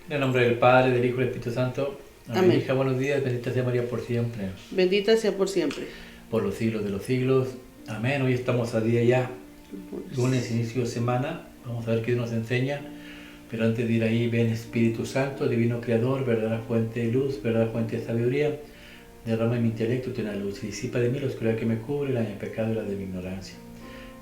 En el nombre del Padre, del Hijo y del Espíritu Santo. Amén. Amén. Hija, buenos días, bendita sea María por siempre, Bendita sea por siempre. por los siglos de los siglos. Amén. Hoy estamos a día ya, lunes, inicio de semana. Vamos a ver qué nos enseña. Pero antes de ir ahí, ven Espíritu Santo, Divino Creador, verdadera fuente de luz, verdadera fuente de sabiduría. Derrama en mi intelecto tu luz y disipa de mí la oscuridad que me cubre, la de mi pecado y la de mi ignorancia.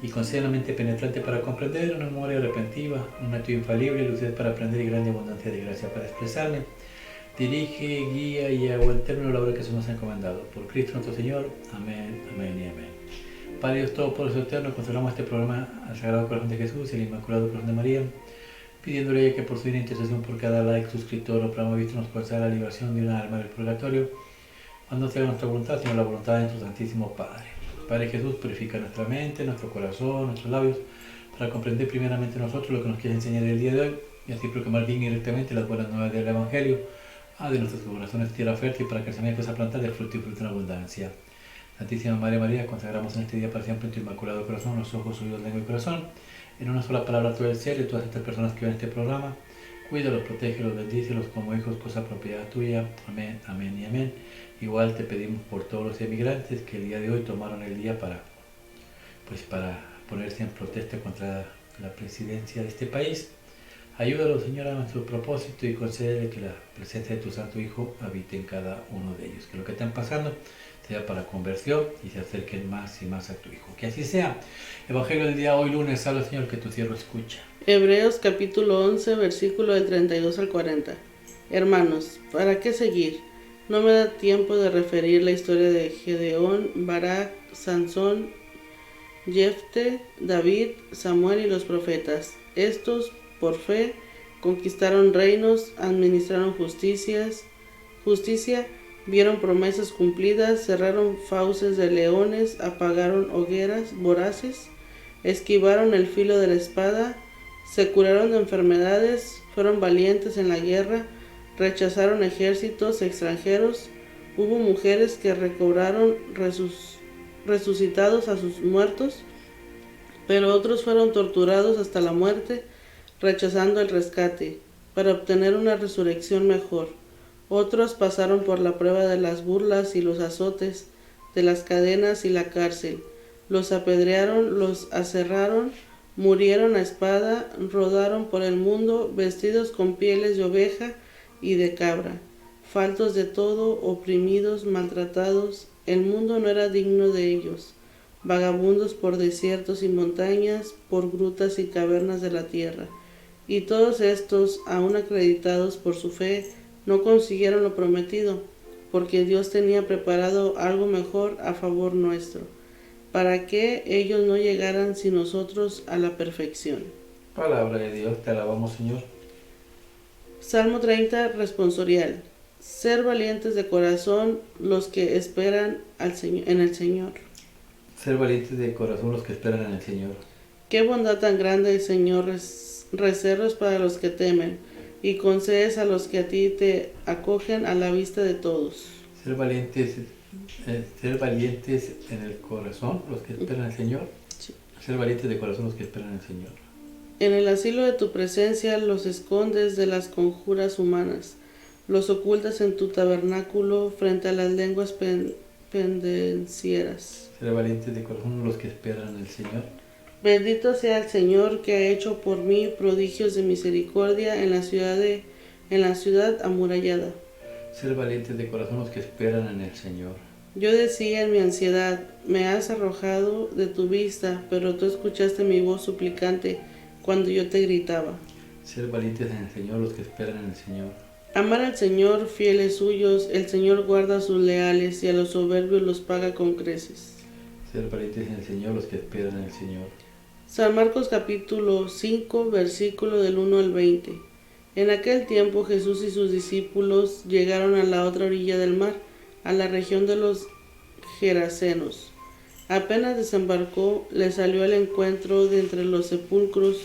Y concede la mente penetrante para comprender, una memoria repentiva, un método infalible, lucidez para aprender y grande abundancia de gracia para expresarme. Dirige, guía y hago el término de la obra que se nos ha encomendado. Por Cristo nuestro Señor. Amén, amén y amén. Padre Dios Todopoderoso Eterno, consagramos este programa al Sagrado Corazón de Jesús y al Inmaculado Corazón de María, pidiéndole a ella que por su intercesión por cada like, suscriptor o programa visto nos conceda la liberación de una alma del purgatorio, cuando sea nuestra voluntad, sino la voluntad de nuestro Santísimo Padre. Padre Jesús, purifica nuestra mente, nuestro corazón, nuestros labios, para comprender primeramente nosotros lo que nos quiere enseñar el día de hoy, y así proclamar bien y directamente las buenas nuevas del Evangelio, de nuestros corazones tierra fértil, para que el semilla que esa planta dé fruto y fruto en abundancia. Santísima Madre María, consagramos en este día para siempre en tu inmaculado corazón, los ojos, oídos, lengua y corazón, en una sola palabra todo el ser, y todas estas personas que ven este programa, cuídalos, protégelos, bendícelos como hijos, cosa propiedad tuya. Amén, amén y amén. Igual te pedimos por todos los emigrantes que el día de hoy tomaron el día para ponerse en protesta contra la presidencia de este país. Ayúdalos, Señora, en su propósito y concede que la presencia de tu Santo Hijo habite en cada uno de ellos. Que lo que están pasando sea para conversión y se acerquen más y más a tu Hijo. Que así sea. Evangelio del día hoy lunes, salve Señor, que tu siervo escucha. Hebreos capítulo 11, versículo del 32 al 40. Hermanos, ¿para qué seguir? No me da tiempo de referir la historia de Gedeón, Barak, Sansón, Jefte, David, Samuel y los profetas. Estos, por fe, conquistaron reinos, administraron justicia, vieron promesas cumplidas, cerraron fauces de leones, apagaron hogueras voraces, esquivaron el filo de la espada, se curaron de enfermedades, fueron valientes en la guerra, rechazaron ejércitos extranjeros. Hubo mujeres que recobraron resucitados a sus muertos, pero otros fueron torturados hasta la muerte, rechazando el rescate, para obtener una resurrección mejor. Otros pasaron por la prueba de las burlas y los azotes, de las cadenas y la cárcel. Los apedrearon, los aserraron, murieron a espada, rodaron por el mundo, vestidos con pieles de oveja y de cabra, faltos de todo, oprimidos, maltratados. El mundo no era digno de ellos, vagabundos por desiertos y montañas, por grutas y cavernas de la tierra. Y todos estos, aun acreditados por su fe, no consiguieron lo prometido, porque Dios tenía preparado algo mejor a favor nuestro, para que ellos no llegaran sin nosotros a la perfección. Palabra de Dios, te alabamos, Señor. Salmo 30, responsorial. Ser valientes de corazón los que esperan en el Señor. Ser valientes de corazón los que esperan en el Señor. Qué bondad tan grande el Señor reservas para los que temen, y concedes a los que a ti te acogen a la vista de todos. Ser valientes en el corazón los que esperan al Señor. Sí. Ser valientes de corazón los que esperan al Señor. En el asilo de tu presencia los escondes de las conjuras humanas, los ocultas en tu tabernáculo frente a las lenguas pendencieras. Ser valientes de corazón los que esperan al Señor. Bendito sea el Señor que ha hecho por mí prodigios de misericordia en la ciudad amurallada. Ser valientes de corazón los que esperan en el Señor. Yo decía en mi ansiedad, me has arrojado de tu vista, pero tú escuchaste mi voz suplicante cuando yo te gritaba. Ser valientes en el Señor los que esperan en el Señor. Amar al Señor, fieles suyos, el Señor guarda a sus leales y a los soberbios los paga con creces. Ser valientes en el Señor los que esperan en el Señor. San Marcos capítulo 5, versículo del 1 al 20. En aquel tiempo Jesús y sus discípulos llegaron a la otra orilla del mar, a la región de los Gerasenos. Apenas desembarcó, le salió al encuentro de entre los sepulcros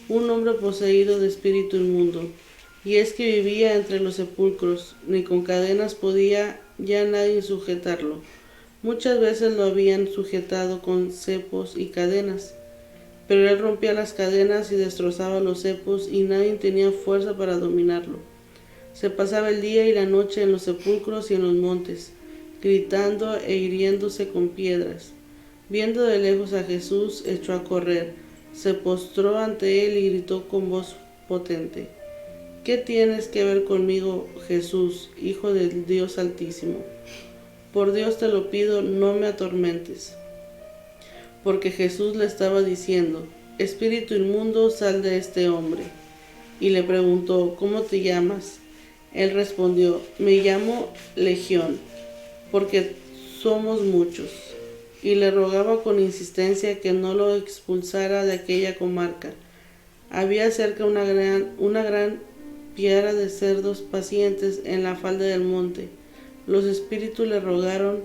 un hombre poseído de espíritu inmundo, y es que vivía entre los sepulcros, ni con cadenas podía ya nadie sujetarlo. Muchas veces lo habían sujetado con cepos y cadenas, pero él rompía las cadenas y destrozaba los cepos, y nadie tenía fuerza para dominarlo. Se pasaba el día y la noche en los sepulcros y en los montes, gritando e hiriéndose con piedras. Viendo de lejos a Jesús, echó a correr, se postró ante él y gritó con voz potente: ¿Qué tienes que ver conmigo, Jesús, Hijo del Dios Altísimo? Por Dios te lo pido, no me atormentes. Porque Jesús le estaba diciendo: Espíritu inmundo, sal de este hombre. Y le preguntó: ¿Cómo te llamas? Él respondió: Me llamo Legión, porque somos muchos. Y le rogaba con insistencia que no lo expulsara de aquella comarca. Había cerca una gran piara de cerdos pacientes en la falda del monte. Los espíritus le rogaron: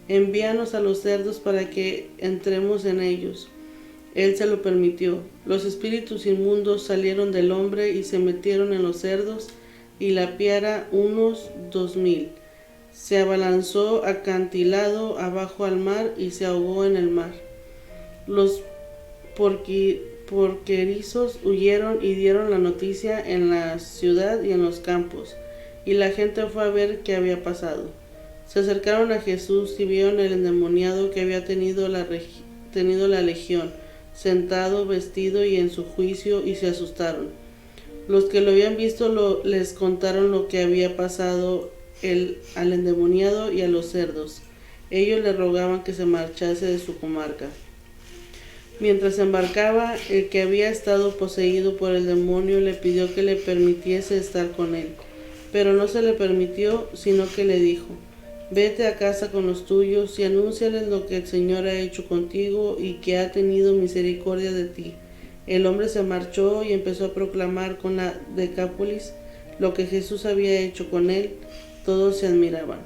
envíanos a los cerdos para que entremos en ellos. Él se lo permitió. Los espíritus inmundos salieron del hombre y se metieron en los cerdos, y la piara, unos 2000, se abalanzó acantilado abajo al mar y se ahogó en el mar. Los porquerizos huyeron y dieron la noticia en la ciudad y en los campos, y la gente fue a ver qué había pasado. Se acercaron a Jesús y vieron el endemoniado que había tenido la legión, sentado, vestido y en su juicio, y se asustaron. Los que lo habían visto les contaron lo que había pasado al endemoniado y a los cerdos. Ellos le rogaban que se marchase de su comarca. Mientras embarcaba, el que había estado poseído por el demonio le pidió que le permitiese estar con él, pero no se le permitió, sino que le dijo: Vete a casa con los tuyos y anúnciales lo que el Señor ha hecho contigo y que ha tenido misericordia de ti. El hombre se marchó y empezó a proclamar con la Decápolis lo que Jesús había hecho con él. Todos se admiraban.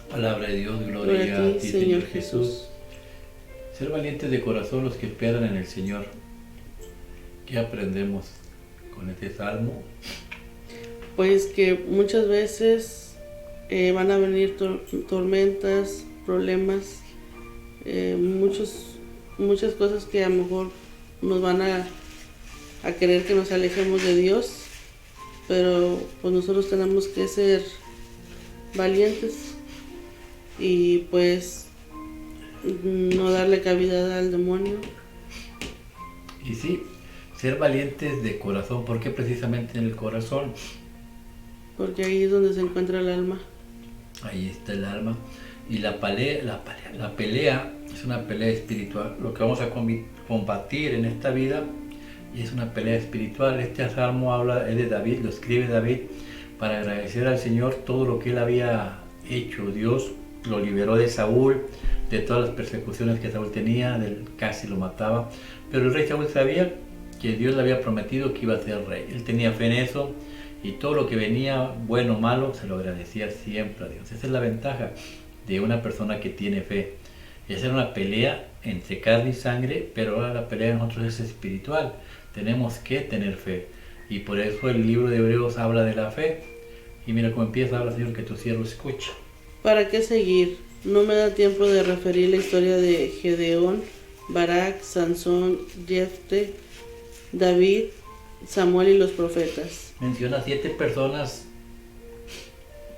Palabra de Dios, gloria a ti, Señor Jesús. Ser valientes de corazón los que esperan en el Señor. ¿Qué aprendemos con este salmo? Pues que muchas veces van a venir tormentas, problemas, muchas cosas que a lo mejor nos van a querer que nos alejemos de Dios, pero pues nosotros tenemos que ser valientes y pues no darle cabida al demonio. Y sí, ser valientes de corazón. ¿Por qué precisamente en el corazón? Porque ahí es donde se encuentra el alma. Ahí está el alma. Y la pelea es una pelea espiritual. Lo que vamos a combatir en esta vida y es una pelea espiritual. Este salmo es de David, lo escribe David para agradecer al Señor todo lo que él había hecho. Dios lo liberó de Saúl, de todas las persecuciones que Saúl tenía, casi lo mataba. Pero el rey Saúl sabía que Dios le había prometido que iba a ser rey. Él tenía fe en eso y todo lo que venía, bueno o malo, se lo agradecía siempre a Dios. Esa es la ventaja de una persona que tiene fe. Esa era una pelea entre carne y sangre, pero ahora la pelea de nosotros es espiritual. Tenemos que tener fe. Y por eso el libro de Hebreos habla de la fe. Y mira cómo empieza: habla, Señor, que tu siervo escucha. ¿Para qué seguir? No me da tiempo de referir la historia de Gedeón, Barak, Sansón, Jefte, David, Samuel y los profetas. Menciona 7 personas.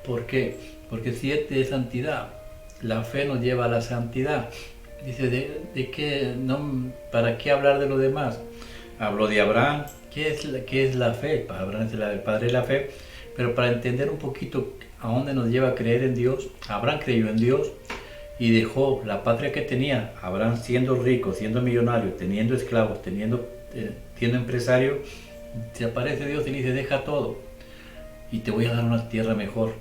¿Por qué? Porque 7 es santidad. La fe nos lleva a la santidad. Dice, ¿para qué hablar de lo demás? Habló de Abraham. ¿Qué es la fe? Abraham es el padre de la fe. Pero para entender un poquito a dónde nos lleva a creer en Dios, Abraham creyó en Dios y dejó la patria que tenía. Abraham, siendo rico, siendo millonario, teniendo esclavos, siendo empresario, se aparece Dios y le dice: deja todo y te voy a dar una tierra mejor.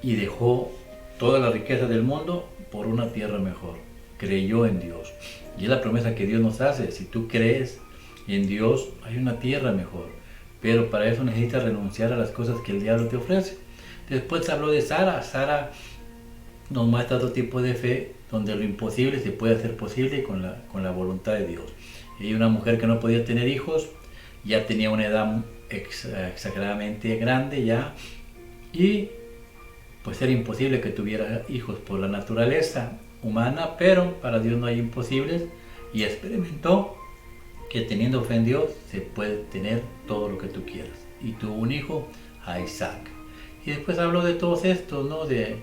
Y dejó toda la riqueza del mundo por una tierra mejor. Creyó en Dios. Y es la promesa que Dios nos hace: si tú crees en Dios, hay una tierra mejor. Pero para eso necesitas renunciar a las cosas que el diablo te ofrece. Después habló de Sara. Sara nos muestra otro tipo de fe, donde lo imposible se puede hacer posible con la voluntad de Dios. Ella era una mujer que no podía tener hijos, ya tenía una edad exageradamente grande ya, y pues era imposible que tuviera hijos por la naturaleza humana, pero para Dios no hay imposibles, y experimentó que teniendo fe en Dios se puede tener todo lo que tú quieras. Y tuvo un hijo a Isaac. Y después habló de todos estos, ¿no? De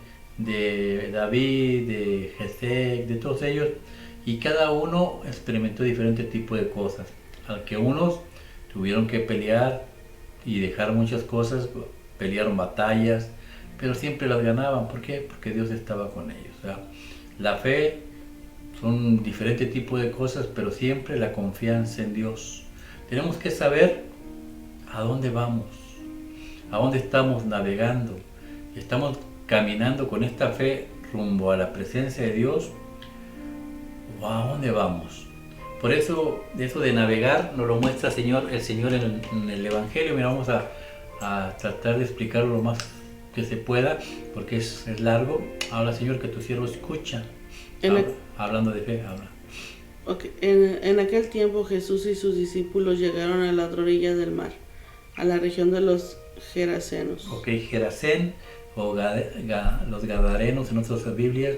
David, de Jesé, de todos ellos, y cada uno experimentó diferentes tipos de cosas, al que unos tuvieron que pelear y dejar muchas cosas, pelearon batallas, pero siempre las ganaban. ¿Por qué? Porque Dios estaba con ellos. O sea, la fe son diferentes tipos de cosas, pero siempre la confianza en Dios. Tenemos que saber a dónde vamos, a dónde estamos navegando. Estamos caminando con esta fe rumbo a la presencia de Dios, o a dónde vamos. Por eso de navegar nos lo muestra el Señor en el Evangelio. Mira, vamos a tratar de explicarlo lo más que se pueda, porque es largo. Habla, Señor, que tu siervo escucha. Hablando de fe, habla. Okay. En aquel tiempo Jesús y sus discípulos llegaron a la otra orilla del mar, a la región de los Gerasenos. Ok, Gerasén o los Gadarenos en otras Biblias.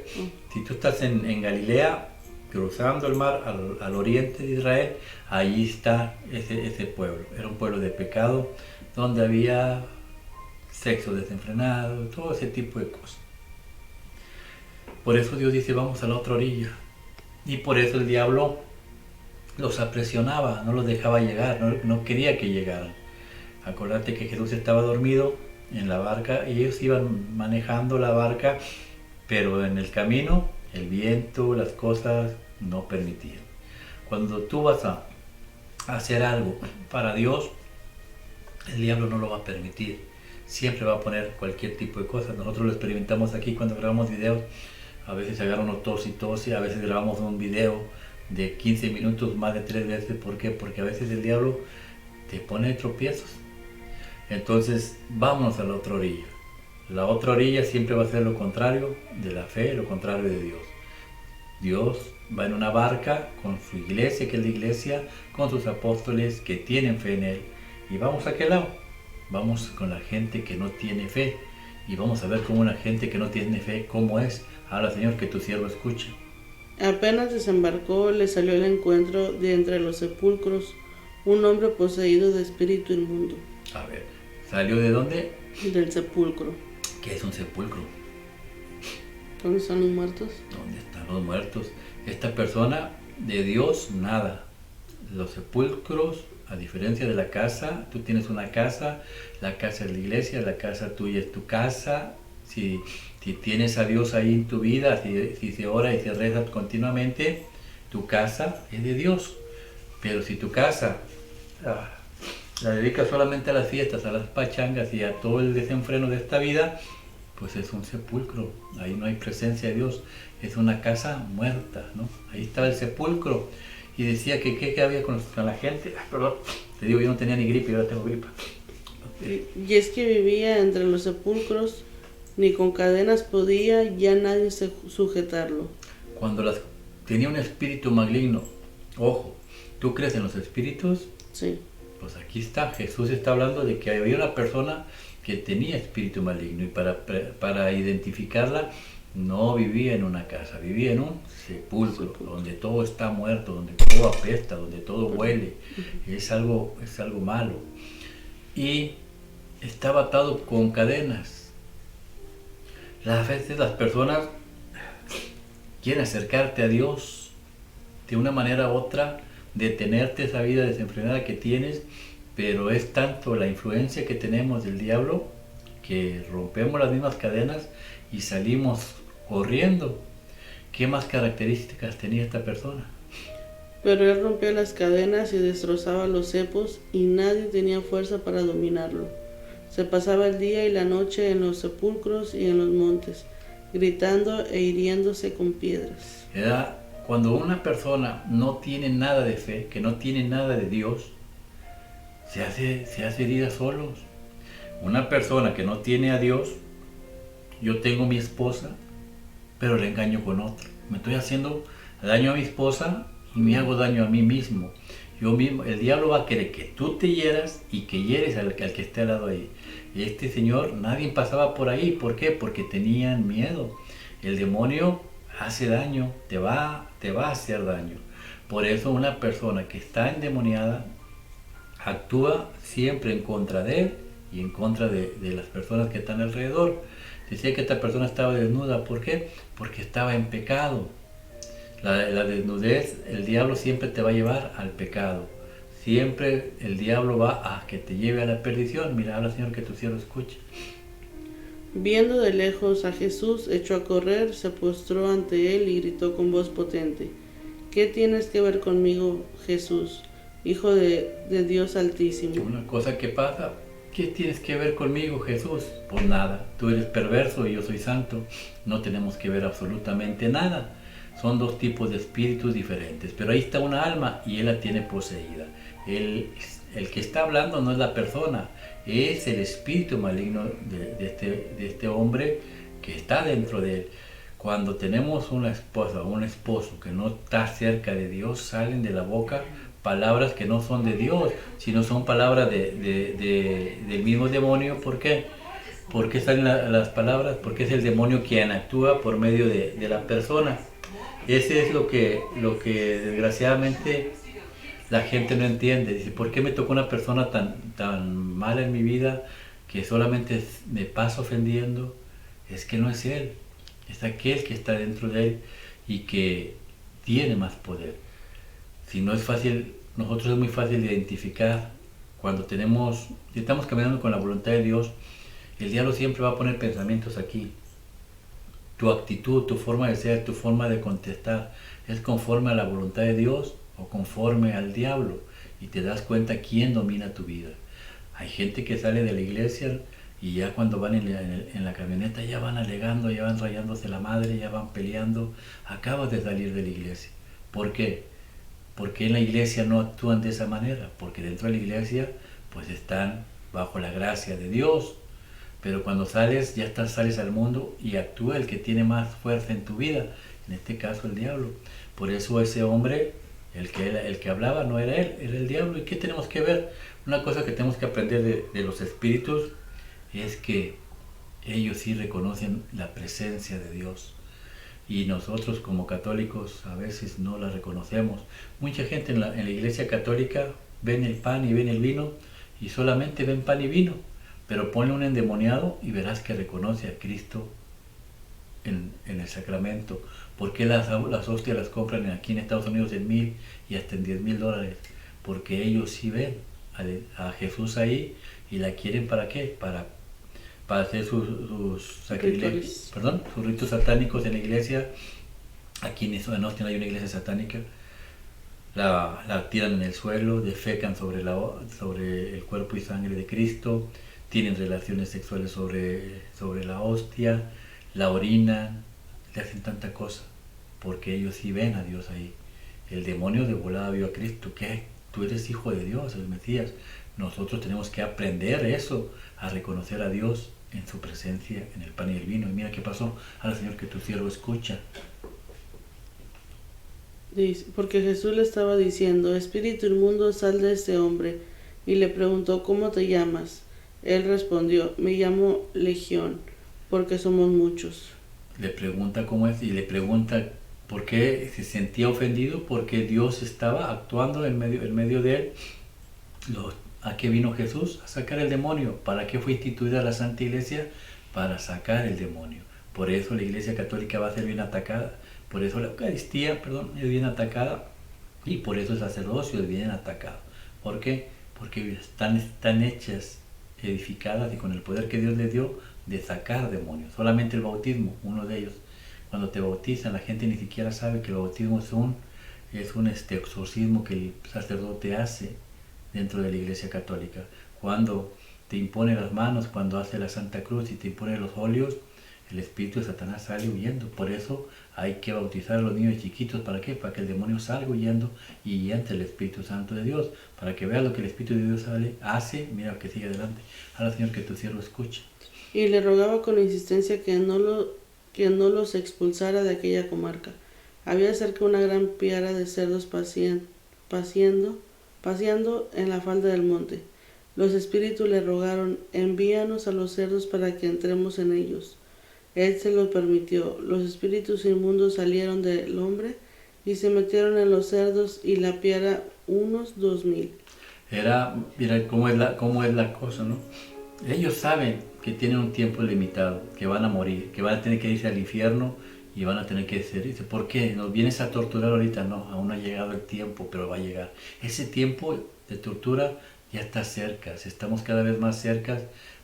Si tú estás en Galilea, cruzando el mar al oriente de Israel, allí está ese pueblo. Era un pueblo de pecado, donde había sexo desenfrenado, todo ese tipo de cosas. Por eso Dios dice, vamos a la otra orilla. Y por eso el diablo los apresionaba, no los dejaba llegar, no quería que llegaran. Acordate que Jesús estaba dormido en la barca y ellos iban manejando la barca, pero en el camino el viento, las cosas no permitían. Cuando tú vas a hacer algo para Dios, el diablo no lo va a permitir. Siempre va a poner cualquier tipo de cosas. Nosotros lo experimentamos aquí cuando grabamos videos. A veces agarra uno tos y a veces grabamos un video de 15 minutos más de 3 veces. ¿Por qué? Porque a veces el diablo te pone tropiezos. Entonces, vámonos a la otra orilla. La otra orilla siempre va a ser lo contrario de la fe, lo contrario de Dios. Dios va en una barca con su iglesia, que es la iglesia, con sus apóstoles que tienen fe en Él. Y vamos a aquel lado. Vamos con la gente que no tiene fe. Y vamos a ver cómo la gente que no tiene fe, cómo es. Habla, Señor, que tu siervo escucha. Apenas desembarcó, le salió al encuentro de entre los sepulcros un hombre poseído de espíritu inmundo. A ver, ¿salió de dónde? Del sepulcro. ¿Qué es un sepulcro? ¿Dónde están los muertos? ¿Dónde están los muertos? Esta persona, de Dios, nada. Los sepulcros, a diferencia de la casa, tú tienes una casa, la casa es la iglesia, la casa tuya es tu casa. Si tienes a Dios ahí en tu vida, si se ora y se reza continuamente, tu casa es de Dios. Pero si tu casa la dedicas solamente a las fiestas, a las pachangas y a todo el desenfreno de esta vida, pues es un sepulcro. Ahí no hay presencia de Dios, es una casa muerta, ¿no? Ahí estaba el sepulcro. Y decía que qué había con la gente. Perdón, te digo, yo no tenía ni gripe y ahora tengo gripa. Y es que vivía entre los sepulcros, ni con cadenas podía ya nadie sujetarlo. Cuando tenía un espíritu maligno, ojo, ¿tú crees en los espíritus? Sí. Pues aquí está, Jesús está hablando de que había una persona que tenía espíritu maligno y para identificarla no vivía en una casa, vivía en un sepulcro, donde todo está muerto, donde todo apesta, donde todo huele. Es algo malo. Y estaba atado con cadenas. A veces las personas quieren acercarte a Dios de una manera u otra, detenerte esa vida desenfrenada que tienes, pero es tanto la influencia que tenemos del diablo que rompemos las mismas cadenas y salimos corriendo. ¿Qué más características tenía esta persona? Pero él rompió las cadenas y destrozaba los cepos y nadie tenía fuerza para dominarlo. Se pasaba el día y la noche en los sepulcros y en los montes, gritando e hiriéndose con piedras. Era cuando una persona no tiene nada de fe, que no tiene nada de Dios, se hace herida solos. Una persona que no tiene a Dios, yo tengo mi esposa, pero le engaño con otro. Me estoy haciendo daño a mi esposa y me hago daño a mí mismo. Yo mismo, el diablo va a querer que tú te hieras y que hieres al que esté al lado ahí. Este señor, nadie pasaba por ahí. ¿Por qué? Porque tenían miedo. El demonio hace daño, te va a hacer daño. Por eso una persona que está endemoniada actúa siempre en contra de él y en contra de las personas que están alrededor. Decía que esta persona estaba desnuda. ¿Por qué? Porque estaba en pecado. La desnudez, el diablo siempre te va a llevar al pecado. Siempre el diablo va a que te lleve a la perdición. Mira, habla, Señor, que tu siervo escuche. Viendo de lejos a Jesús, echó a correr, se postró ante él y gritó con voz potente: ¿Qué tienes que ver conmigo, Jesús, Hijo de Dios Altísimo? Una cosa que pasa, ¿qué tienes que ver conmigo, Jesús? Pues nada, tú eres perverso y yo soy santo. No tenemos que ver absolutamente nada. Son dos tipos de espíritus diferentes, pero ahí está una alma y él la tiene poseída. El que está hablando no es la persona, es el espíritu maligno de este hombre que está dentro de él. Cuando tenemos una esposa o un esposo que no está cerca de Dios, salen de la boca palabras que no son de Dios, sino son palabras del mismo demonio. ¿Por qué? ¿Por qué salen las palabras? Porque es el demonio quien actúa por medio de la persona. Ese es lo que desgraciadamente la gente no entiende. Dice, ¿por qué me tocó una persona tan mala en mi vida que solamente me pasa ofendiendo? Es que no es él, es aquel que está dentro de él y que tiene más poder. Si no es fácil, nosotros es muy fácil identificar cuando estamos caminando con la voluntad de Dios. El diablo siempre va a poner pensamientos aquí. Tu actitud, tu forma de ser, tu forma de contestar, ¿es conforme a la voluntad de Dios o conforme al diablo? Y te das cuenta quién domina tu vida. Hay gente que sale de la iglesia y ya cuando van en la camioneta ya van alegando, ya van rayándose la madre, ya van peleando. Acabas de salir de la iglesia. ¿Por qué? Porque en la iglesia no actúan de esa manera, porque dentro de la iglesia pues están bajo la gracia de Dios. Pero cuando sales, sales al mundo y actúa el que tiene más fuerza en tu vida, en este caso el diablo. Por eso ese hombre, el que hablaba, no era él, era el diablo. ¿Y qué tenemos que ver? Una cosa que tenemos que aprender de los espíritus es que ellos sí reconocen la presencia de Dios. Y nosotros como católicos a veces no la reconocemos. Mucha gente en la iglesia católica ven el pan y ven el vino y solamente ven pan y vino. Pero ponle un endemoniado y verás que reconoce a Cristo en el sacramento. ¿Por qué las hostias las compran aquí en Estados Unidos en $1,000 y hasta en $10,000? Porque ellos sí ven a Jesús ahí y la quieren ¿para qué? Para hacer sus sacrilegios, sus ritos satánicos en la iglesia. Aquí en Austin hay una iglesia satánica. La tiran en el suelo, defecan sobre el cuerpo y sangre de Cristo. Tienen relaciones sexuales sobre la hostia, la orinan, le hacen tanta cosa, porque ellos sí ven a Dios ahí. El demonio de volada vio a Cristo. ¿Qué? Tú eres hijo de Dios, el Mesías. Nosotros tenemos que aprender eso, a reconocer a Dios en su presencia, en el pan y el vino. Y mira qué pasó. Ahora, Señor, que tu siervo escucha. Dice, porque Jesús le estaba diciendo: espíritu inmundo, sal de este hombre. Y le preguntó: ¿cómo te llamas? Él respondió: me llamo Legión, porque somos muchos. Le pregunta cómo es y le pregunta por qué se sentía ofendido, porque Dios estaba actuando en medio de él. ¿A qué vino Jesús? A sacar el demonio. ¿Para qué fue instituida la Santa Iglesia? Para sacar el demonio. Por eso la Iglesia Católica va a ser bien atacada. Por eso la Eucaristía, es bien atacada. Y por eso el sacerdocio es bien atacado. ¿Por qué? Porque están hechas, edificadas y con el poder que Dios les dio de sacar demonios. Solamente el bautismo, uno de ellos. Cuando te bautizan, la gente ni siquiera sabe que el bautismo es un exorcismo que el sacerdote hace dentro de la Iglesia Católica. Cuando te impone las manos, cuando hace la Santa Cruz y te impone los óleos, el espíritu de Satanás sale huyendo. Por eso hay que bautizar a los niños chiquitos. ¿Para qué? Para que el demonio salga huyendo y entre el Espíritu Santo de Dios. Para que veas lo que el Espíritu de Dios hace. Mira que sigue adelante. Ahora, Señor, que tu siervo escuche. Y le rogaba con insistencia que no los expulsara de aquella comarca. Había cerca una gran piara de cerdos paseando en la falda del monte. Los espíritus le rogaron: envíanos a los cerdos para que entremos en ellos. Él se lo permitió. Los espíritus inmundos salieron del hombre y se metieron en los cerdos, y la piara unos 2,000. Mira cómo es la cosa, ¿no? Ellos saben que tienen un tiempo limitado, que van a morir, que van a tener que irse al infierno y van a tener que ser. Dice, ¿por qué? ¿Nos vienes a torturar ahorita? No, aún no ha llegado el tiempo, pero va a llegar. Ese tiempo de tortura ya está cerca, estamos cada vez más cerca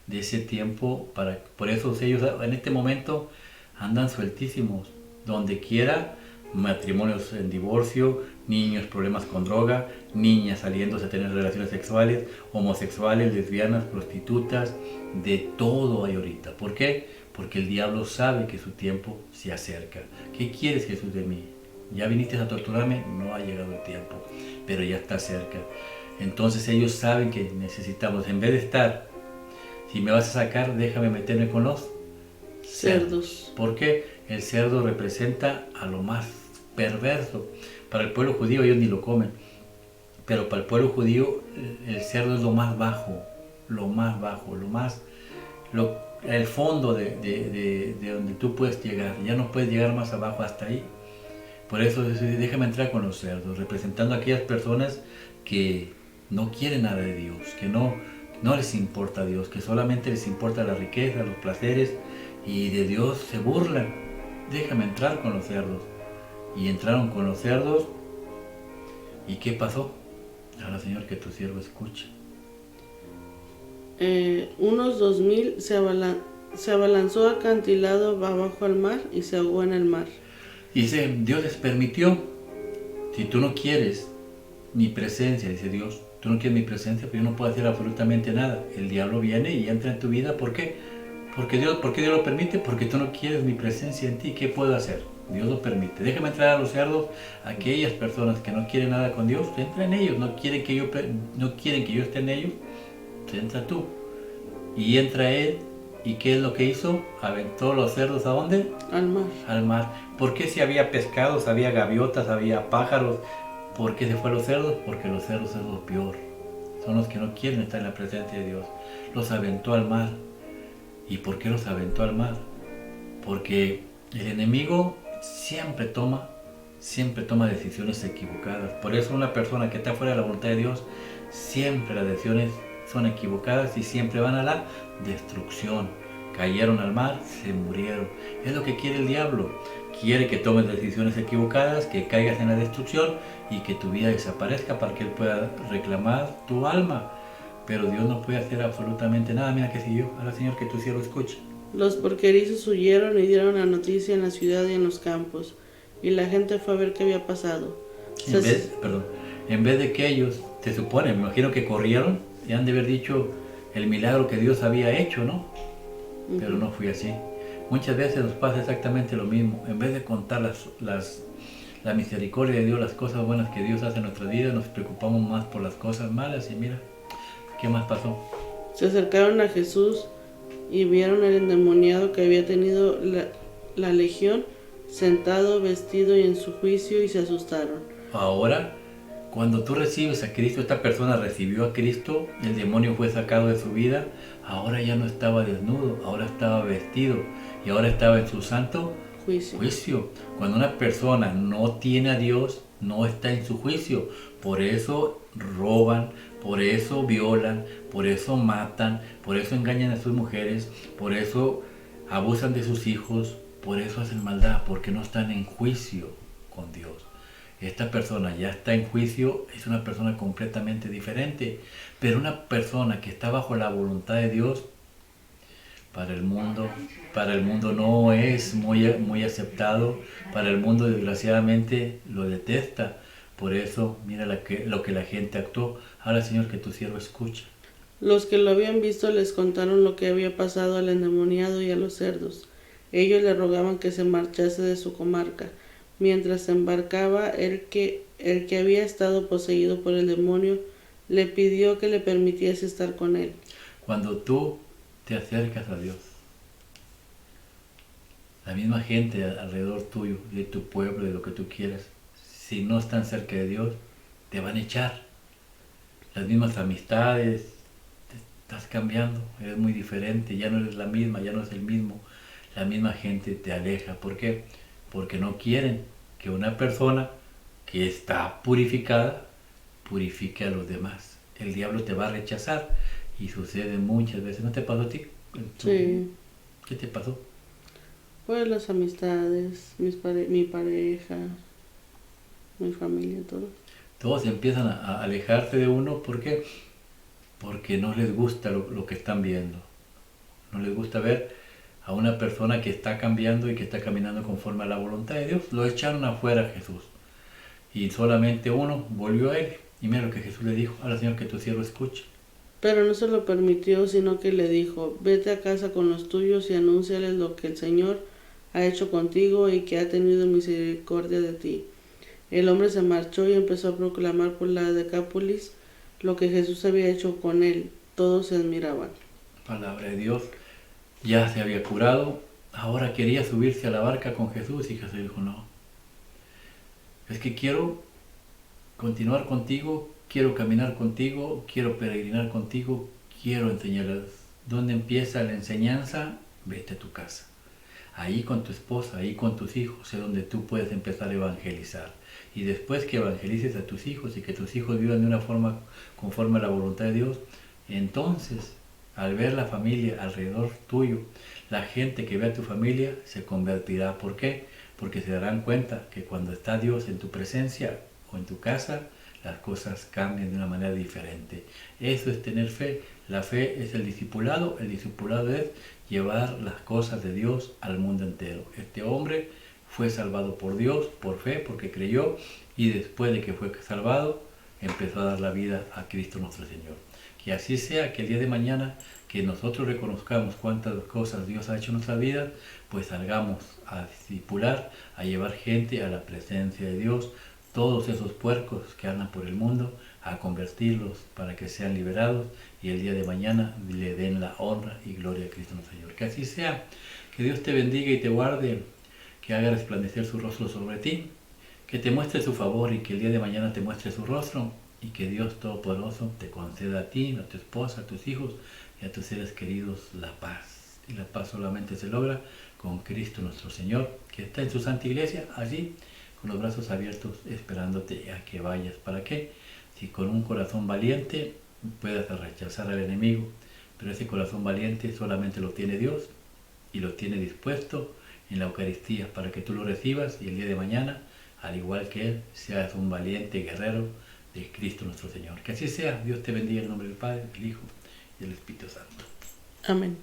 de ese tiempo. Por eso ellos en este momento andan sueltísimos, donde quiera, matrimonios en divorcio, niños problemas con droga, niñas saliéndose a tener relaciones sexuales, homosexuales, lesbianas, prostitutas, de todo hay ahorita. ¿Por qué? Porque el diablo sabe que su tiempo se acerca. ¿Qué quieres, Jesús, de mí? ¿Ya viniste a torturarme? No ha llegado el tiempo, pero ya está cerca. Entonces ellos saben que necesitamos, en vez de estar, si me vas a sacar, déjame meterme con los cerdos. ¿Por qué? El cerdo representa a lo más perverso. Para el pueblo judío ellos ni lo comen, pero para el pueblo judío el cerdo es lo más bajo, el fondo de donde tú puedes llegar. Ya no puedes llegar más abajo, hasta ahí. Por eso déjame entrar con los cerdos, representando a aquellas personas que no quieren nada de Dios, que no les importa a Dios, que solamente les importa la riqueza, los placeres, y de Dios se burlan. Déjame entrar con los cerdos. Y entraron con los cerdos. ¿Y qué pasó? Ahora, Señor, que tu siervo escucha. Unos 2000 se abalanzó acantilado abajo al mar y se ahogó en el mar. Dice, Dios les permitió. Si tú no quieres mi presencia, dice Dios, tú no quieres mi presencia, pues yo no puedo hacer absolutamente nada. El diablo viene y entra en tu vida. ¿Por qué? ¿Por qué Dios lo permite? Porque tú no quieres mi presencia en ti. ¿Qué puedo hacer? Dios lo permite. Déjame entrar a los cerdos. Aquellas personas que no quieren nada con Dios, entra en ellos. No quieren que yo esté en ellos. Entra tú. Y entra él. ¿Y qué es lo que hizo? Aventó los cerdos ¿a dónde? Al mar. Al mar. ¿Por qué si había pescados, había gaviotas, había pájaros? ¿Por qué se fue a los cerdos? Porque los cerdos es lo peor. Son los que no quieren estar en la presencia de Dios. Los aventó al mar. ¿Y por qué los aventó al mar? Porque el enemigo siempre toma decisiones equivocadas. Por eso una persona que está fuera de la voluntad de Dios, siempre las decisiones son equivocadas y siempre van a la destrucción. Cayeron al mar, se murieron. Es lo que quiere el diablo. Quiere que tomes decisiones equivocadas, que caigas en la destrucción y que tu vida desaparezca para que él pueda reclamar tu alma. Pero Dios no puede hacer absolutamente nada. Mira que siguió. Ahora, Señor, que tu siervo escuche. Los porquerizos huyeron y dieron la noticia en la ciudad y en los campos, y la gente fue a ver qué había pasado. En vez de que ellos, se supone, me imagino que corrieron y han de haber dicho el milagro que Dios había hecho, ¿no? Pero no fue así. Muchas veces nos pasa exactamente lo mismo. En vez de contar la misericordia de Dios, las cosas buenas que Dios hace en nuestra vida, nos preocupamos más por las cosas malas. Y mira, ¿qué más pasó? Se acercaron a Jesús y vieron el endemoniado que había tenido la legión, sentado, vestido y en su juicio, y se asustaron. Ahora, cuando tú recibes a Cristo, esta persona recibió a Cristo, el demonio fue sacado de su vida, ahora ya no estaba desnudo, ahora estaba vestido y ahora estaba en su santo juicio. Cuando una persona no tiene a Dios, no está en su juicio. Por eso roban, por eso violan, por eso matan, por eso engañan a sus mujeres, por eso abusan de sus hijos, por eso hacen maldad, porque no están en juicio con Dios. Esta persona ya está en juicio, es una persona completamente diferente. Pero una persona que está bajo la voluntad de Dios, para el mundo no es muy aceptado. Para el mundo, desgraciadamente, lo detesta. Por eso, mira lo que la gente actuó. Ahora, Señor, que tu siervo escucha. Los que lo habían visto les contaron lo que había pasado al endemoniado y a los cerdos. Ellos le rogaban que se marchase de su comarca. Mientras se embarcaba, el que había estado poseído por el demonio le pidió que le permitiese estar con él. Cuando tú te acercas a Dios, la misma gente alrededor tuyo, de tu pueblo, de lo que tú quieras, si no están cerca de Dios, te van a echar. Las mismas amistades, estás cambiando, eres muy diferente, ya no eres la misma, ya no es el mismo. La misma gente te aleja. ¿Por qué? Porque no quieren que una persona que está purificada purifique a los demás. El diablo te va a rechazar Y sucede muchas veces. ¿No te pasó a ti? Sí, ¿Qué te pasó? pues las amistades, mi pareja, mi familia, todo. Todos empiezan a alejarse de uno. ¿Por qué? Porque no les gusta lo que están viendo. No les gusta ver a una persona que está cambiando y que está caminando conforme a la voluntad de Dios. Lo echaron afuera a Jesús. Y solamente uno volvió a él. Y mira lo que Jesús le dijo: ahora, Señor, que tu siervo escuche. Pero no se lo permitió, sino que le dijo, vete a casa con los tuyos y anúnciales lo que el Señor ha hecho contigo y que ha tenido misericordia de ti. El hombre se marchó y empezó a proclamar por la Decápolis lo que Jesús había hecho con él. Todos se admiraban. Palabra de Dios. Ya se había curado. Ahora quería subirse a la barca con Jesús. Y Jesús dijo: no. Es que quiero continuar contigo. Quiero caminar contigo. Quiero peregrinar contigo. Quiero enseñarles. ¿Dónde empieza la enseñanza? Vete a tu casa. Ahí con tu esposa, ahí con tus hijos, es donde tú puedes empezar a evangelizar. Y después que evangelices a tus hijos y que tus hijos vivan de una forma conforme a la voluntad de Dios, entonces, al ver la familia alrededor tuyo, la gente que ve a tu familia se convertirá. ¿Por qué? Porque se darán cuenta que cuando está Dios en tu presencia o en tu casa, las cosas cambian de una manera diferente. Eso es tener fe. La fe es el discipulado es llevar las cosas de Dios al mundo entero. Este hombre fue salvado por Dios, por fe, porque creyó, y después de que fue salvado, empezó a dar la vida a Cristo nuestro Señor. Que así sea, que el día de mañana, que nosotros reconozcamos cuántas cosas Dios ha hecho en nuestra vida, pues salgamos a discipular, a llevar gente a la presencia de Dios, todos esos puercos que andan por el mundo, a convertirlos para que sean liberados y el día de mañana le den la honra y gloria a Cristo nuestro Señor. Que así sea, que Dios te bendiga y te guarde, que haga resplandecer su rostro sobre ti, que te muestre su favor y que el día de mañana te muestre su rostro, y que Dios Todopoderoso te conceda a ti, a tu esposa, a tus hijos y a tus seres queridos la paz. Y la paz solamente se logra con Cristo nuestro Señor, que está en su santa iglesia, allí, con los brazos abiertos, esperándote a que vayas. ¿Para qué? Si con un corazón valiente puedas rechazar al enemigo, pero ese corazón valiente solamente lo tiene Dios y lo tiene dispuesto en la Eucaristía para que tú lo recibas y el día de mañana, al igual que Él, seas un valiente guerrero de Cristo nuestro Señor. Que así sea. Dios te bendiga en el nombre del Padre, del Hijo y del Espíritu Santo. Amén.